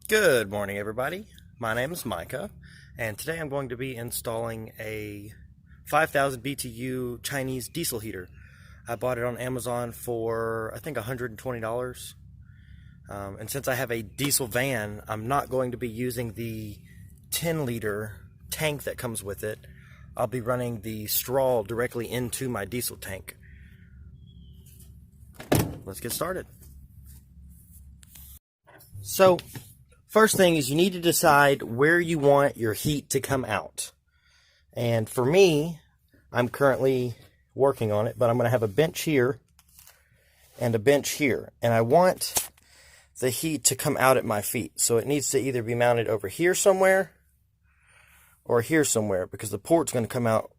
Good morning, everybody. My name is Micah, and today I'm going to be installing a 5,000 BTU Chinese diesel heater. I bought it on Amazon for, I think, $120. And since I have a diesel van, I'm not going to be using the 10-liter tank that comes with it. I'll be running the straw directly into my diesel tank. Let's get started. So, first thing is you need to decide where you want your heat to come out. And for me, I'm currently working on it, but I'm going to have a bench here and a bench here. And I want the heat to come out at my feet. So it needs to either be mounted over here somewhere or here somewhere, because the port's going to come out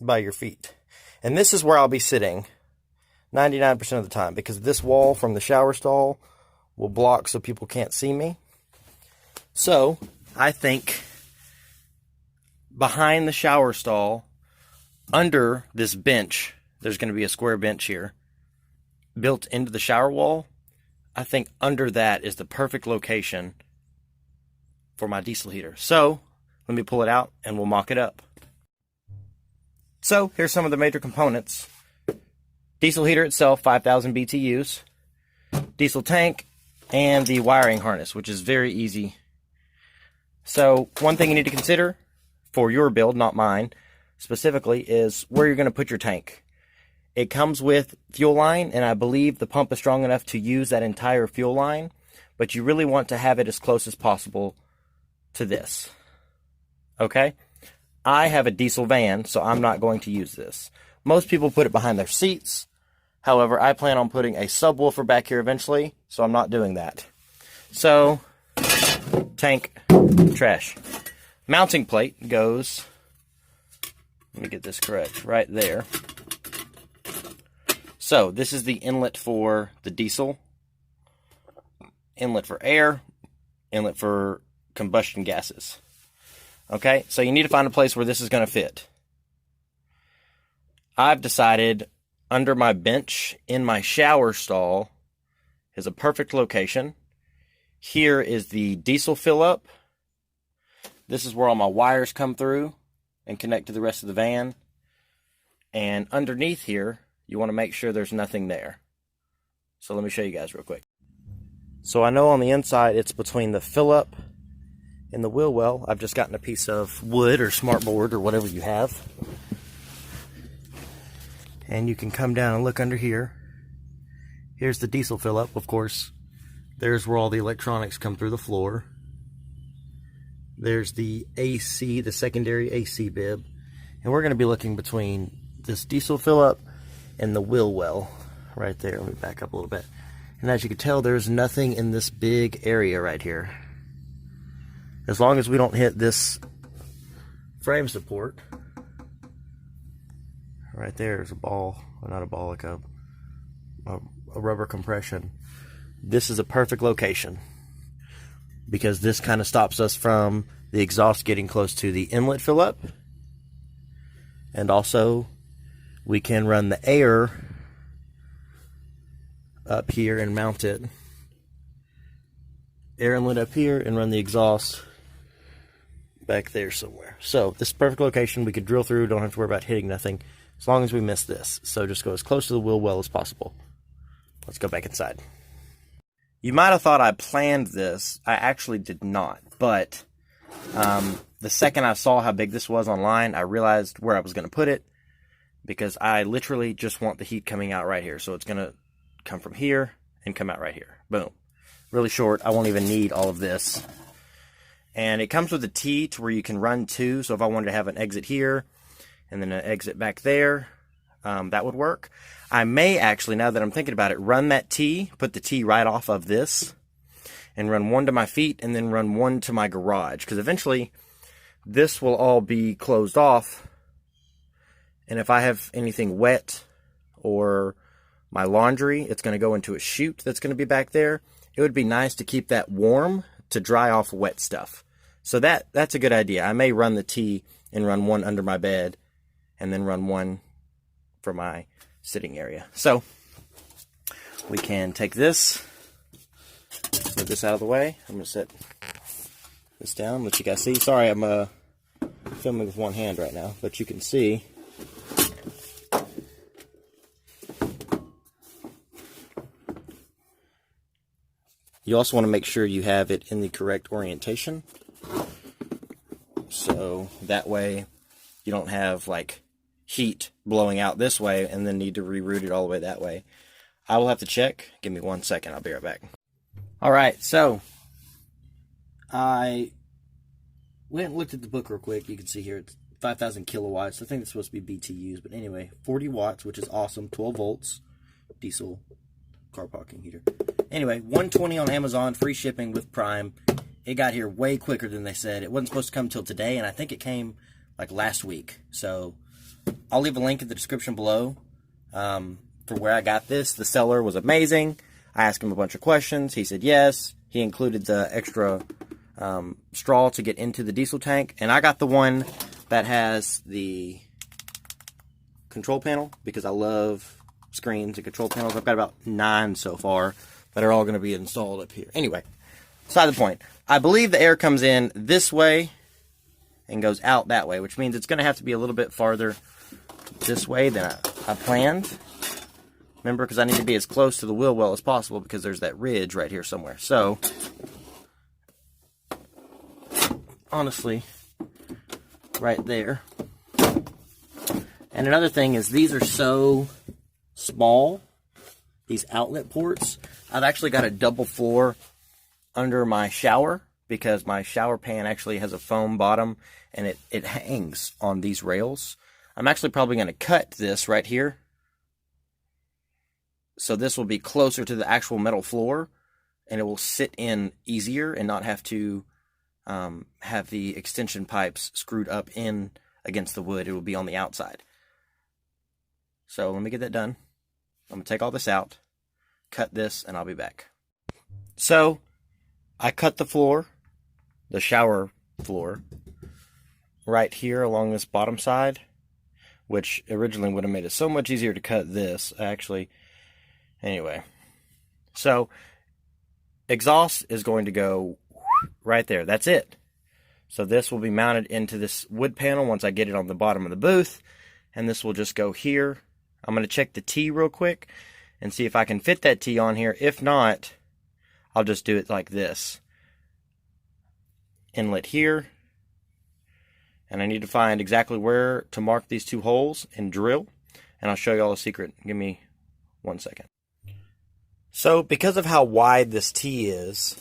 by your feet. And this is where I'll be sitting 99% of the time, because this wall from the shower stall will block so people can't see me. So, I think behind the shower stall, under this bench, there's going to be a square bench here, built into the shower wall. I think under that is the perfect location for my diesel heater. So, let me pull it out and we'll mock it up. So, here's some of the major components. Diesel heater itself, 5,000 BTUs. Diesel tank, and the wiring harness, which is very easy. So, one thing you need to consider for your build, not mine, specifically, is where you're going to put your tank. It comes with fuel line, and I believe the pump is strong enough to use that entire fuel line, but you really want to have it as close as possible to this. Okay? I have a diesel van, so I'm not going to use this. Most people put it behind their seats. However, I plan on putting a subwoofer back here eventually, so I'm not doing that. So, tank, trash. Mounting plate goes, let me get this correct, right there. So, this is the inlet for the diesel, inlet for air, inlet for combustion gases. Okay, so you need to find a place where this is going to fit. I've decided under my bench in my shower stall is a perfect location. Here is the diesel fill up. This is where all my wires come through and connect to the rest of the van. And underneath here, you want to make sure there's nothing there. So let me show you guys real quick. So I know on the inside it's between the fill up and the wheel well. I've just gotten a piece of wood or smartboard or whatever you have. And you can come down and look under here. Here's the diesel fill up, of course. There's where all the electronics come through the floor. There's the AC, the secondary AC bib. And we're going to be looking between this diesel fill up and the wheel well right there. Let me back up a little bit. And as you can tell, there's nothing in this big area right here. As long as we don't hit this frame support. Right there is a ball, well, not a ball, like a rubber compression. This is a perfect location because this kind of stops us from the exhaust getting close to the inlet fill up. And also, we can run the air up here and mount it. Air inlet up here and run the exhaust back there somewhere. So, this is a perfect location. We could drill through, don't have to worry about hitting nothing. As long as we miss this. So just go as close to the wheel well as possible. Let's go back inside. You might have thought I planned this. I actually did not. But the second I saw how big this was online, I realized where I was going to put it. Because I literally just want the heat coming out right here. So it's going to come from here and come out right here. Boom. Really short. I won't even need all of this. And it comes with a T to where you can run two. So if I wanted to have an exit here and then an exit back there, that would work. I may actually, now that I'm thinking about it, run that T, put the T right off of this, and run one to my feet, and then run one to my garage. Because eventually, this will all be closed off, and if I have anything wet, or my laundry, it's going to go into a chute that's going to be back there. It would be nice to keep that warm to dry off wet stuff. So that's a good idea. I may run the T and run one under my bed, and then run one for my sitting area. So we can take this, move this out of the way. I'm going to set this down, let you guys see. Sorry, I'm filming with one hand right now, but you can see. You also want to make sure you have it in the correct orientation. So that way you don't have like heat blowing out this way and then need to reroute it all the way that way. I will have to check. Give me 1 second. I'll be right back. All right, so I went and looked at the book real quick. You can see here it's 5,000 kilowatts. I think it's supposed to be BTUs, but anyway, 40 watts, which is awesome. 12 volts, diesel car parking heater. Anyway, $120 on Amazon, free shipping with Prime. It got here way quicker than they said. It wasn't supposed to come till today, and I think it came like last week. So I'll leave a link in the description below for where I got this. The seller was amazing. I asked him a bunch of questions. He said yes. He included the extra straw to get into the diesel tank. And I got the one that has the control panel because I love screens and control panels. I've got about 9 so far that are all going to be installed up here. Anyway, beside the point. I believe the air comes in this way and goes out that way, which means it's going to have to be a little bit farther this way than I planned. Remember, because I need to be as close to the wheel well as possible because there's that ridge right here somewhere. So, honestly, right there. And another thing is these are so small, these outlet ports. I've actually got a double floor under my shower because my shower pan actually has a foam bottom and it hangs on these rails. I'm actually probably going to cut this right here. So this will be closer to the actual metal floor and it will sit in easier and not have to have the extension pipes screwed up in against the wood. It will be on the outside. So let me get that done. I'm going to take all this out, cut this, and I'll be back. So I cut the floor, the shower floor, right here along this bottom side, which originally would have made it so much easier to cut this, actually. Anyway, so exhaust is going to go right there. That's it. So this will be mounted into this wood panel once I get it on the bottom of the booth, and this will just go here. I'm going to check the T real quick and see if I can fit that T on here. If not, I'll just do it like this. Inlet here. And I need to find exactly where to mark these 2 holes and drill. And I'll show you all the secret. Give me 1 second. So, because of how wide this T is,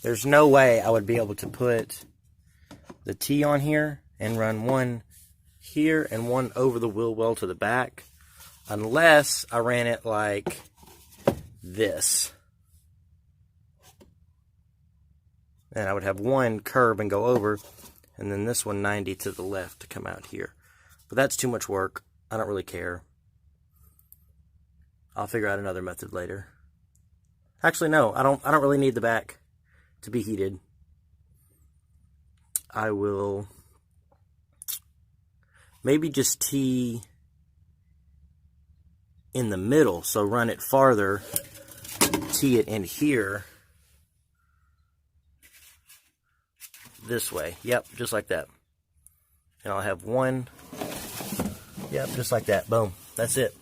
there's no way I would be able to put the T on here and run one here and one over the wheel well to the back unless I ran it like this. And I would have one curve and go over and then this one 90 to the left to come out here. But that's too much work. I don't really care. I'll figure out another method later. Actually, no, I don't really need the back to be heated. I will maybe just tee in the middle, so run it farther, tee it in here, this way. Yep, just like that. And I'll have one, yep, just like that. Boom, that's it.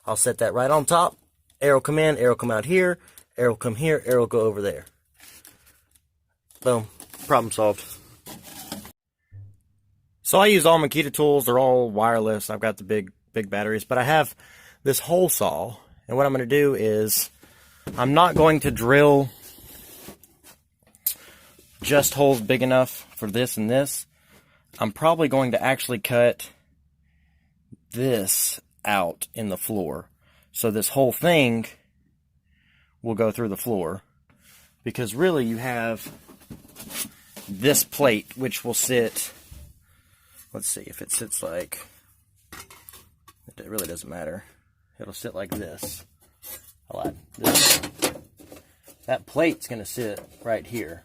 I'll set that right on top. Arrow come in, arrow come out here, arrow come here, arrow go over there. Boom, problem solved. So I use all Makita tools. They're all wireless. I've got the big batteries, but I have this hole saw. And what I'm going to do is I'm not going to drill just holes big enough for this and this. I'm probably going to actually cut this out in the floor. So this whole thing will go through the floor. Because really you have this plate, which will sit, let's see if it sits like, it really doesn't matter. It'll sit like this. I lied. This. That plate's going to sit right here.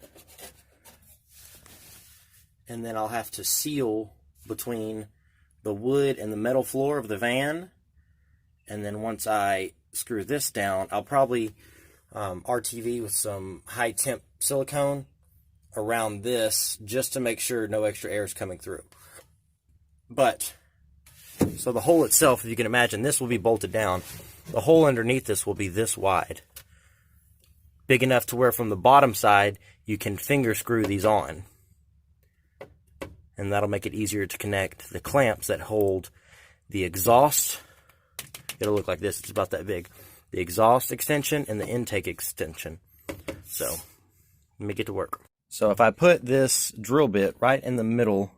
And then I'll have to seal between the wood and the metal floor of the van. And then once I screw this down, I'll probably RTV with some high temp silicone around this just to make sure no extra air is coming through. But, so the hole itself, if you can imagine, this will be bolted down. The hole underneath this will be this wide. Big enough to where from the bottom side, you can finger screw these on. And that'll make it easier to connect the clamps that hold the exhaust. It'll look like this, it's about that big. The exhaust extension and the intake extension. So, let me get to work. So if I put this drill bit right in the middle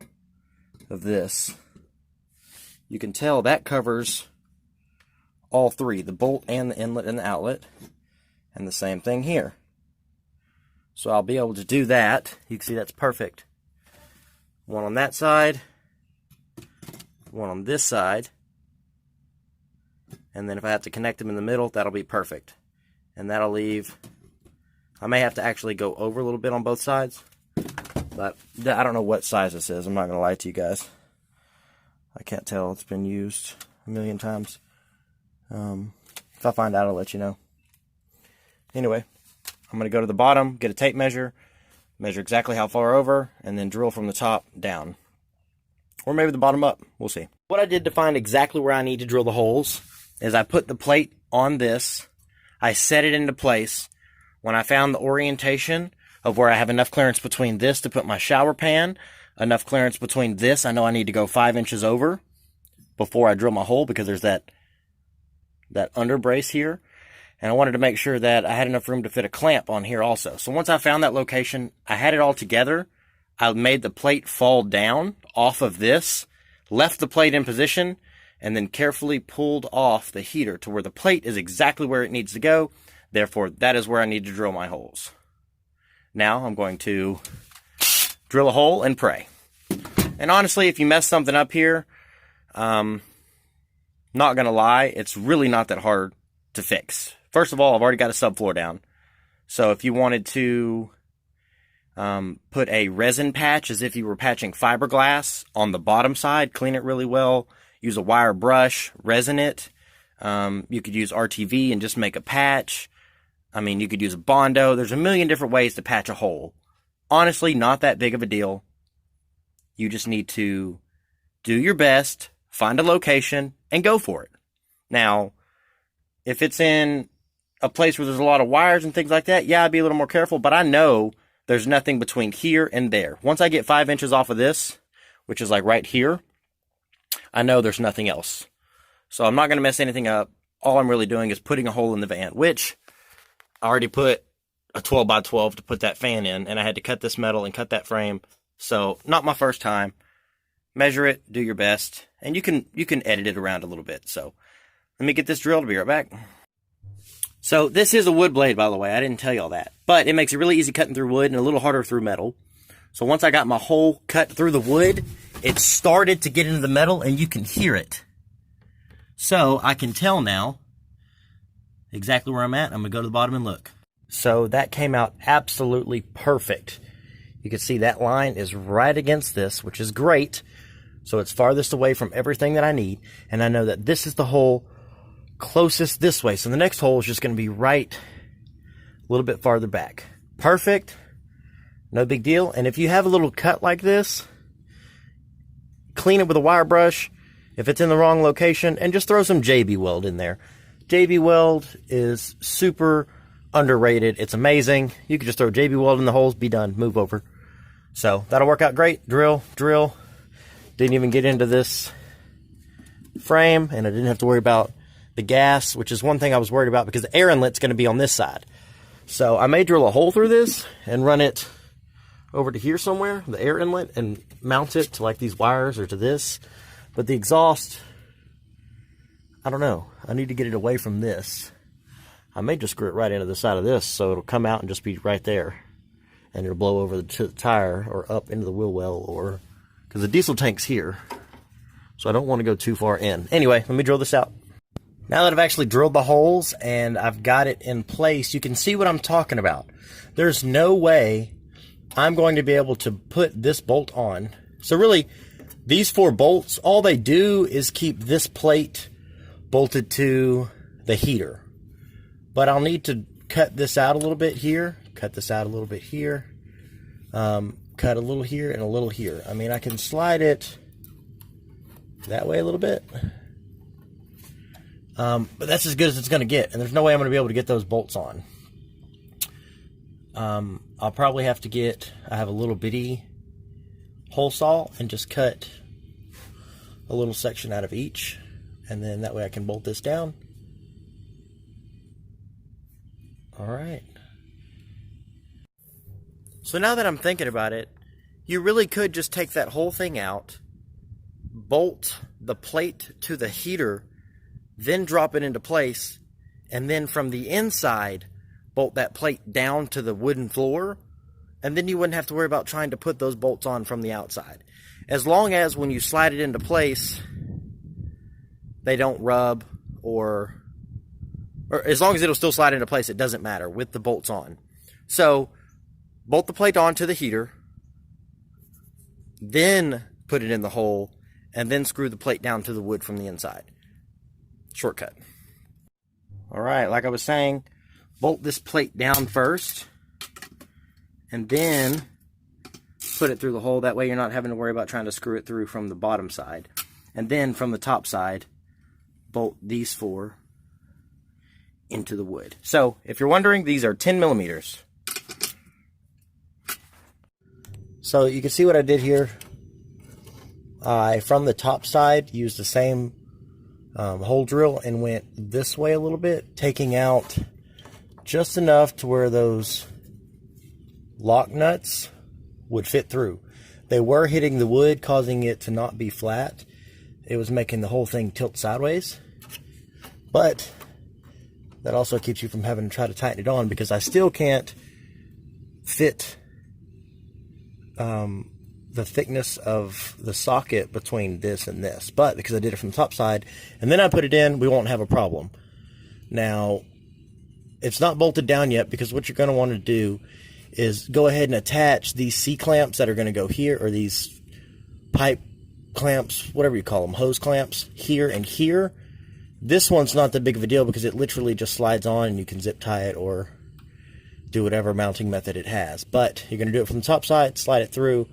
of this, you can tell that covers all three, the bolt and the inlet and the outlet, and the same thing here. So I'll be able to do that. You can see that's perfect. One on that side, one on this side, and then if I have to connect them in the middle, that'll be perfect. And that'll leave, I may have to actually go over a little bit on both sides, but I don't know what size this is. I'm not going to lie to you guys. I can't tell. It's been used a million times. If I find out, I'll let you know. Anyway, I'm going to go to the bottom, get a tape measure, measure exactly how far over, and then drill from the top down. Or maybe the bottom up. We'll see. What I did to find exactly where I need to drill the holes is I put the plate on this. I set it into place. When I found the orientation of where I have enough clearance between this to put my shower pan, enough clearance between this, I know I need to go 5 inches over before I drill my hole because there's that under brace here. And I wanted to make sure that I had enough room to fit a clamp on here also. So once I found that location, I had it all together. I made the plate fall down off of this, left the plate in position, and then carefully pulled off the heater to where the plate is exactly where it needs to go. Therefore, that is where I need to drill my holes. Now I'm going to drill a hole and pray. And honestly, if you mess something up here, not gonna lie, it's really not that hard to fix. First of all, I've already got a subfloor down. So if you wanted to put a resin patch as if you were patching fiberglass on the bottom side, clean it really well, use a wire brush, resin it. You could use RTV and just make a patch. I mean, you could use a Bondo. There's a million different ways to patch a hole. Honestly, not that big of a deal. You just need to do your best, find a location, and go for it. Now, if it's in a place where there's a lot of wires and things like that, yeah, I'd be a little more careful, but I know there's nothing between here and there. Once I get 5 inches off of this, which is like right here, I know there's nothing else. So I'm not going to mess anything up. All I'm really doing is putting a hole in the van, which I already put a 12 by 12 to put that fan in, and I had to cut this metal and cut that frame. So not my first time. Measure it, do your best, and you can edit it around a little bit. So let me get this drilled. I'll be right back. So this is a wood blade, by the way. I didn't tell you all that. But it makes it really easy cutting through wood and a little harder through metal. So once I got my hole cut through the wood, it started to get into the metal, and you can hear it. So I can tell now exactly where I'm at. I'm going to go to the bottom and look. So that came out absolutely perfect. You can see that line is right against this, which is great. So it's farthest away from everything that I need. And I know that this is the hole closest this way. So the next hole is just going to be right a little bit farther back. Perfect. No big deal. And if you have a little cut like this, clean it with a wire brush if it's in the wrong location, and just throw some JB Weld in there. JB Weld is super underrated. It's amazing. You can just throw JB Weld in the holes, be done, move over. So that'll work out great. Drill. Didn't even get into this frame, and I didn't have to worry about the gas, which is one thing I was worried about because the air inlet's going to be on this side. So I may drill a hole through this and run it over to here somewhere, the air inlet, and mount it to like these wires or to this. But the exhaust, I don't know. I need to get it away from this. I may just screw it right into the side of this so it'll come out and just be right there. And it'll blow over the tire or up into the wheel well, or because the diesel tank's here. So I don't want to go too far in. Anyway, let me drill this out. Now that I've actually drilled the holes and I've got it in place, you can see what I'm talking about. There's no way I'm going to be able to put this bolt on. So really, these 4 bolts, all they do is keep this plate bolted to the heater. But I'll need to cut this out a little bit here, cut this out a little bit here, cut a little here and a little here. I mean, I can slide it that way a little bit, but that's as good as it's going to get, and there's no way I'm going to be able to get those bolts on. I'll probably have to get, I have a little bitty hole saw, and just cut a little section out of each, and then that way I can bolt this down. Alright. So now that I'm thinking about it, you really could just take that whole thing out, bolt the plate to the heater, then drop it into place, and then from the inside bolt that plate down to the wooden floor, and then you wouldn't have to worry about trying to put those bolts on from the outside. As long as when you slide it into place, they don't rub, or as long as it'll still slide into place, it doesn't matter with the bolts on. So bolt the plate onto the heater, then put it in the hole, and then screw the plate down to the wood from the inside. Shortcut. Alright, like I was saying, bolt this plate down first, and then put it through the hole. That way you're not having to worry about trying to screw it through from the bottom side. And then from the top side, bolt these four into the wood. So, if you're wondering, these are 10 millimeters. So you can see what I did here. I, from the top side, used the same hole drill and went this way a little bit, taking out just enough to where those lock nuts would fit through. They were hitting the wood, causing it to not be flat. It was making the whole thing tilt sideways. But that also keeps you from having to try to tighten it on, because I still can't fit the thickness of the socket between this and this. But because I did it from the top side and then I put it in, we won't have a problem. Now, it's not bolted down yet, because what you're going to want to do is go ahead and attach these C-clamps that are going to go here, or these pipe clamps, whatever you call them, hose clamps, here and here. This one's not that big of a deal because it literally just slides on and you can zip tie it or do whatever mounting method it has. But you're going to do it from the top side, slide it through,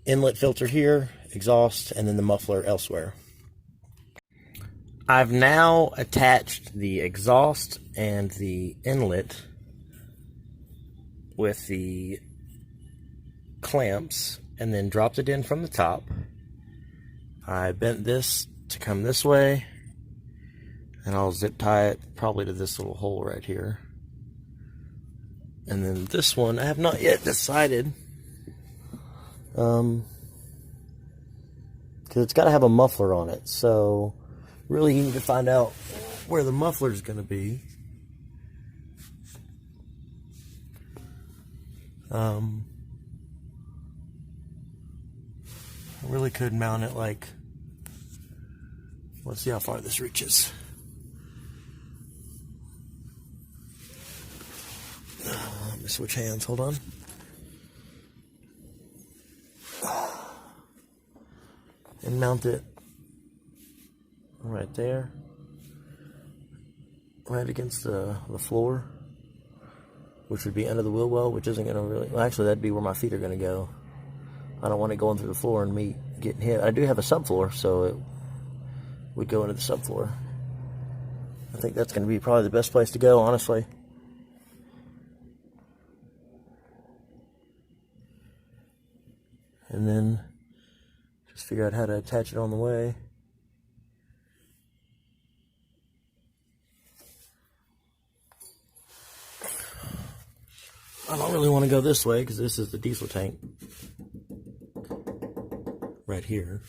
inlet filter here, exhaust, and then the muffler elsewhere. I've now attached the exhaust and the inlet with the clamps, and then dropped it in from the top. I bent this to come this way, and I'll zip tie it probably to this little hole right here. And then this one, I have not yet decided, because it's got to have a muffler on it. So really you need to find out where the muffler is going to be. I really could mount it like, let's see how far this reaches. Let me switch hands, hold on. And mount it right there, right against the floor, which would be under the wheel well, which isn't going to really, well, actually that'd be where my feet are going to go. I don't want it going through the floor and me getting hit. I do have a subfloor, so it would go into the subfloor. I think that's going to be probably the best place to go, honestly. And then just figure out how to attach it on the way. I don't really want to go this way because this is the diesel tank right here.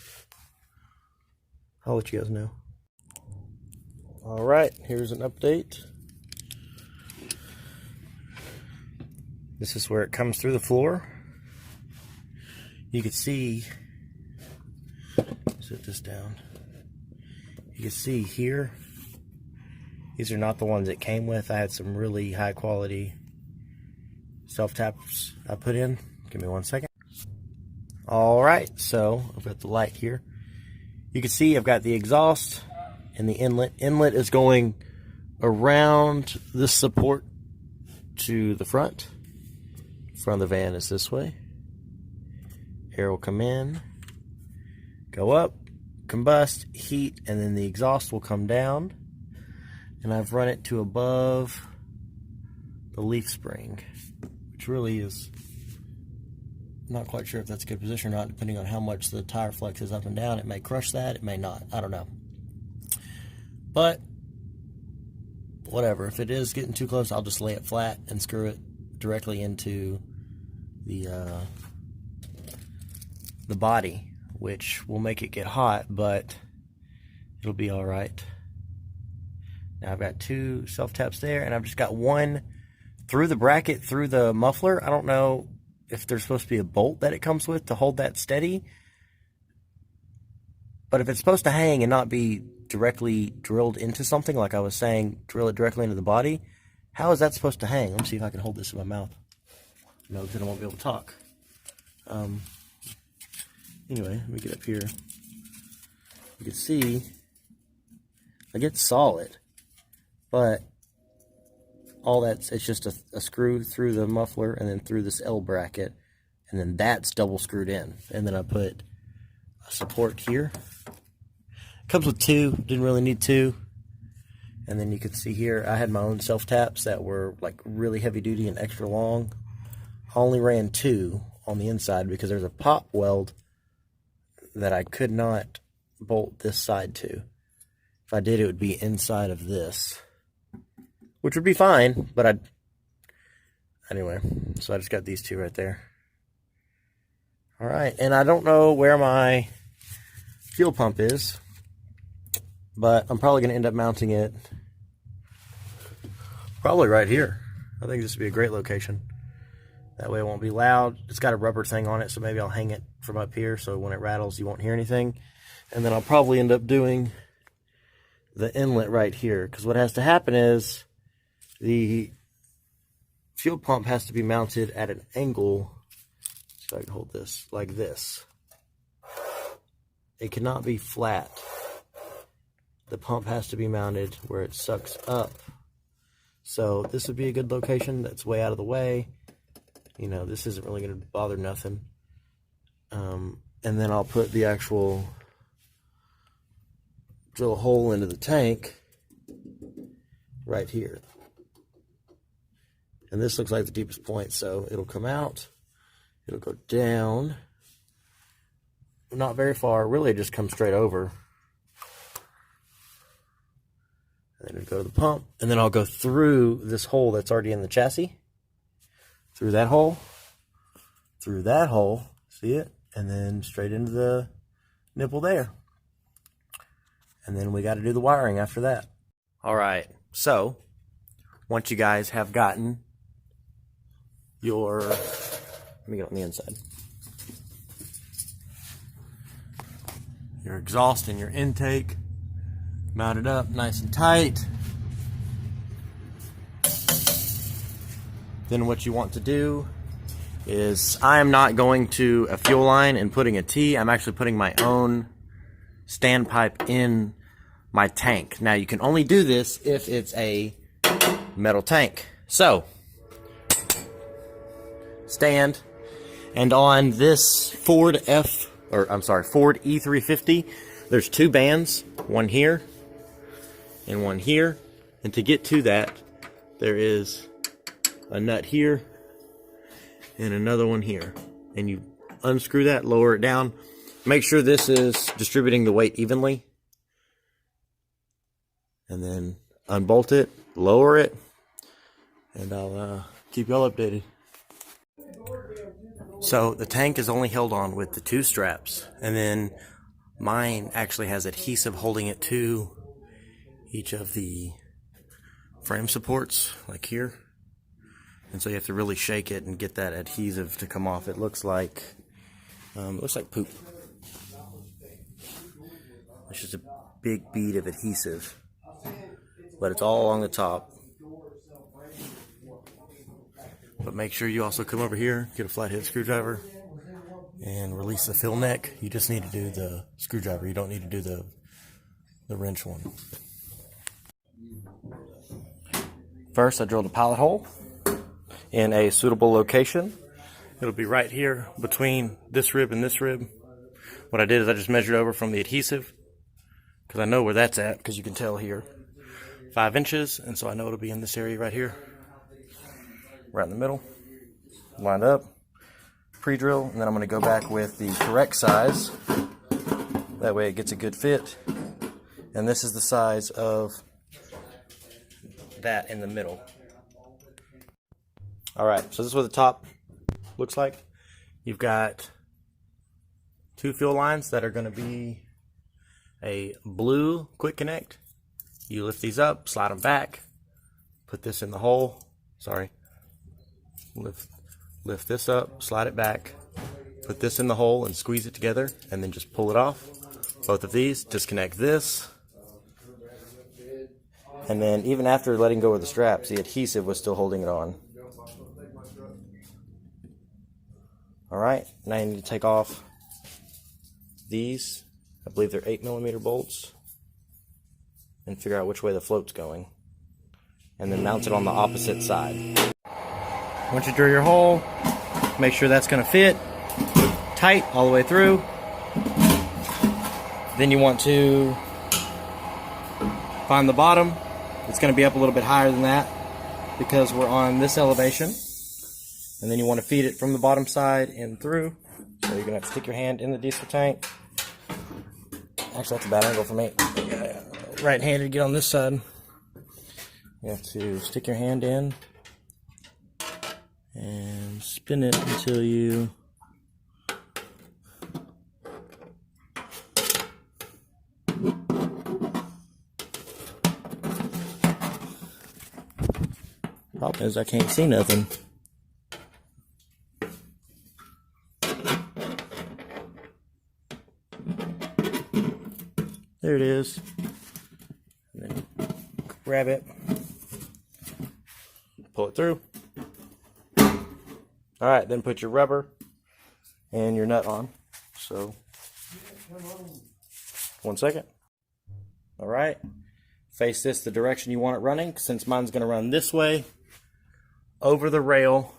I'll let you guys know. Alright, here's an update. This is where it comes through the floor. You can see, set this down. You can see here, these are not the ones it came with. I had some really high quality self-taps I put in. Give me 1 second. Alright, so I've got the light here. You can see I've got the exhaust and the inlet. Inlet is going around this support to the front. Front of the van is this way. Air will come in, go up, combust, heat, and then the exhaust will come down. And I've run it to above the leaf spring, which really is not quite sure if that's a good position or not, depending on how much the tire flexes up and down. It may crush that, it may not, I don't know. But whatever, if it is getting too close, I'll just lay it flat and screw it directly into the body, which will make it get hot, but it'll be all right. Now I've got 2 self-taps there, and I've just got one through the bracket, through the muffler. I don't know if there's supposed to be a bolt that it comes with to hold that steady, but if it's supposed to hang and not be directly drilled into something, like I was saying, drill it directly into the body, how is that supposed to hang? Let me see if I can hold this in my mouth. No, because I won't be able to talk. Anyway, let me get up here. You can see, like, it's solid, but all that's, it's just a screw through the muffler and then through this L bracket, and then that's double screwed in. And then I put a support here. Comes with 2, didn't really need 2. And then you can see here, I had my own self-taps that were like really heavy duty and extra long. I only ran 2 on the inside because there's a pop weld that I could not bolt this side to. If I did, it would be inside of this, which would be fine, but anyway, so I just got these 2 right there. All right, and I don't know where my fuel pump is, but I'm probably going to end up mounting it probably right here. I think this would be a great location. That way it won't be loud. It's got a rubber thing on it, so maybe I'll hang it from up here so when it rattles you won't hear anything. And then I'll probably end up doing the inlet right here, because what has to happen is the fuel pump has to be mounted at an angle, so I can hold this like this. It cannot be flat. The pump has to be mounted where it sucks up. So this would be a good location that's way out of the way. You know, this isn't really going to bother nothing. And then I'll put the actual, drill a hole into the tank right here. And this looks like the deepest point, so it'll come out, it'll go down, not very far, really it just comes straight over. And then it'll go to the pump, and then I'll go through this hole that's already in the chassis, through that hole, see it? And then straight into the nipple there. And then we got to do the wiring after that. All right, so once you guys have gotten your, let me get on the inside, your exhaust and your intake mounted up nice and tight, then what you want to do is, I am not going to a fuel line and putting a T. I'm actually putting my own standpipe in my tank. Now you can only do this if it's a metal tank. So, stand, and on this Ford E350, there's 2 bands, one here and one here. And to get to that, there is a nut here and another one here. And you unscrew that, lower it down. Make sure this is distributing the weight evenly. And then unbolt it, lower it, and I'll keep y'all updated. So the tank is only held on with the 2 straps, and then mine actually has adhesive holding it to each of the frame supports, like here. And so you have to really shake it and get that adhesive to come off. It looks like poop. It's just a big bead of adhesive, but it's all along the top. But make sure you also come over here, get a flathead screwdriver, and release the fill neck. You just need to do the screwdriver. You don't need to do the wrench one. First, I drilled a pilot hole. in a suitable location. It'll be right here between this rib and this rib. What I did is I just measured over from the adhesive, because I know where that's at, because you can tell here. 5 inches, and so I know it'll be in this area right here. Right in the middle. Lined up. Pre-drill, and then I'm going to go back with the correct size. That way it gets a good fit. And this is the size of that in the middle. Alright, so this is what the top looks like. You've got 2 fill lines that are going to be a blue quick connect. You lift these up, slide them back, put this in the hole. Sorry. Lift this up, slide it back, put this in the hole and squeeze it together, and then just pull it off. Both of these, disconnect this. And then even after letting go of the straps, the adhesive was still holding it on. Alright, now you need to take off these. I believe they're 8mm bolts. And figure out which way the float's going. And then mount it on the opposite side. Once you drill your hole, make sure that's going to fit tight all the way through. Then you want to find the bottom. It's going to be up a little bit higher than that because we're on this elevation. And then you want to feed it from the bottom side and through. So you're going to have to stick your hand in the diesel tank. Actually, that's a bad angle for me. Right-handed, get on this side. You have to stick your hand in and spin it until you problem is I can't see nothing. There it is. And then grab it, pull it through. Alright, then put your rubber and your nut on. So, 1 second. Alright, face this the direction you want it running. Since mine's going to run this way, over the rail,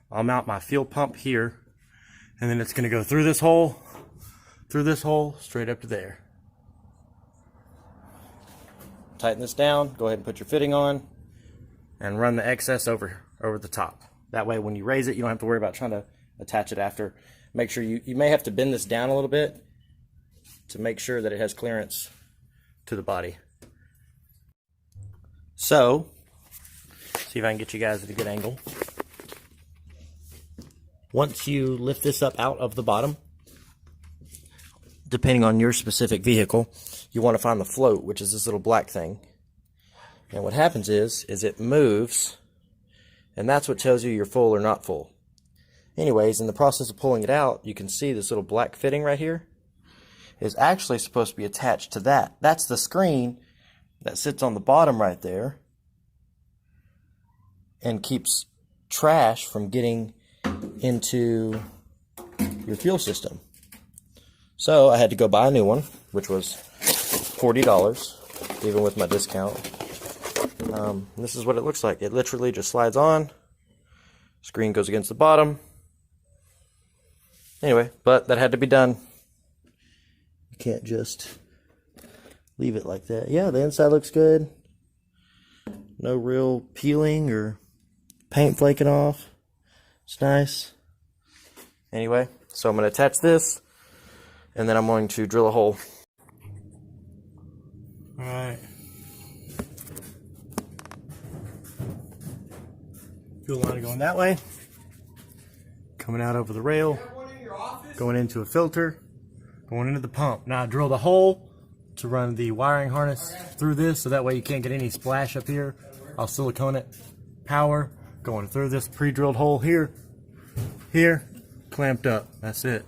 I'll mount my fuel pump here. And then it's going to go through this hole, straight up to there. Tighten this down, go ahead and put your fitting on, and run the excess over the top. That way when you raise it, you don't have to worry about trying to attach it after. Make sure you may have to bend this down a little bit to make sure that it has clearance to the body. So, see if I can get you guys at a good angle. Once you lift this up out of the bottom, depending on your specific vehicle, you want to find the float, which is this little black thing. And what happens is it moves, and that's what tells you you're full or not full. Anyways, in the process of pulling it out, you can see this little black fitting right here is actually supposed to be attached to that. That's the screen that sits on the bottom right there and keeps trash from getting into your fuel system. So I had to go buy a new one, which was $40, even with my discount. This is what it looks like. It literally just slides on. Screen goes against the bottom. Anyway, but that had to be done. You can't just leave it like that. Yeah, the inside looks good. No real peeling or paint flaking off. It's nice. Anyway, so I'm going to attach this, and then I'm going to drill a hole. Alright. Fuel line going that way. Coming out over the rail. Going into a filter. Going into the pump. Now I drill the hole to run the wiring harness through this, so that way you can't get any splash up here. I'll silicone it. Power going through this pre-drilled hole here. Here. Clamped up. That's it.